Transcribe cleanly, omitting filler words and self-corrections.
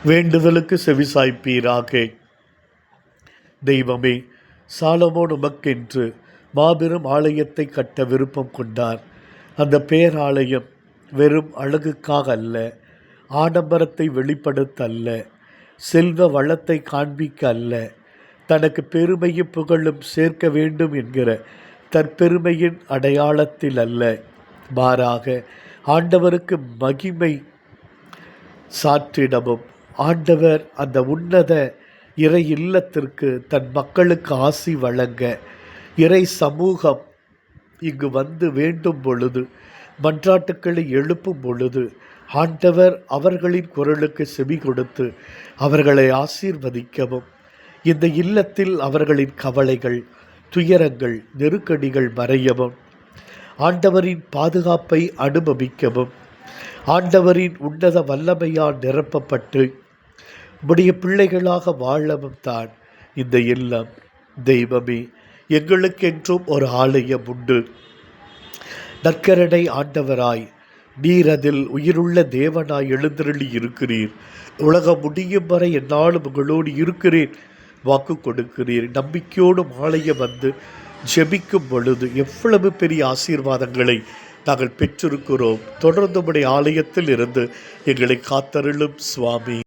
வேண்டுதலுக்கு செவிசாய்ப்பீராக. தெய்வமே, சாலமோன் உமக்கென்று மாபெரும் ஆலயத்தை கட்ட விருப்பம் கொண்டார். அந்த பேராலயம் வெறும் அழகுக்காக அல்ல, ஆடம்பரத்தை வெளிப்படுத்த அல்ல, செல்வ வளத்தை காண்பிக்க அல்ல, தனக்கு பெருமையும் புகழும் சேர்க்க வேண்டும் என்கிற தற்பெருமையின் அடையாளத்தில் அல்ல, மாறாக ஆண்டவருக்கு மகிமை சாற்றிடமும் ஆண்டவர் அந்த உன்னத இறை இல்லத்திற்கு தன் மக்களுக்கு ஆசி வழங்க இறை சமூகம் இங்கு வந்து வேண்டும் பொழுது, மன்றாட்டுக்களை எழுப்பும் பொழுது ஆண்டவர் அவர்களின் குரலுக்கு செவி கொடுத்து அவர்களை ஆசீர்வதிக்கவும், இந்த இல்லத்தில் அவர்களின் கவலைகள், துயரங்கள், நெருக்கடிகள் மறையவும், ஆண்டவரின் பாதுகாப்பை அனுபவிக்கவும், ஆண்டவரின் உன்னத வல்லமையால் நிரப்பப்பட்டு உடைய பிள்ளைகளாக வாழவும் தான் இந்த இல்லம். தெய்வமே, எங்களுக்கென்றும் ஒரு ஆலயம் உண்டு. நற்கருணை ஆண்டவராய் நீர் அதில் உயிருள்ள தேவனாய் எழுந்தருளி இருக்கிறீர். உலகம் முடியும் வரை என்னாலும் உங்களோடு இருக்கிறேன் வாக்கு கொடுக்கிறீர். நம்பிக்கையோடு ஆலயம் வந்து ஜெபிக்கும் பொழுது எவ்வளவு பெரிய ஆசீர்வாதங்களை நாங்கள் பெற்றிருக்கிறோம். தொடர்ந்து உடைய ஆலயத்தில் இருந்து எங்களை காத்தருளும் சுவாமி.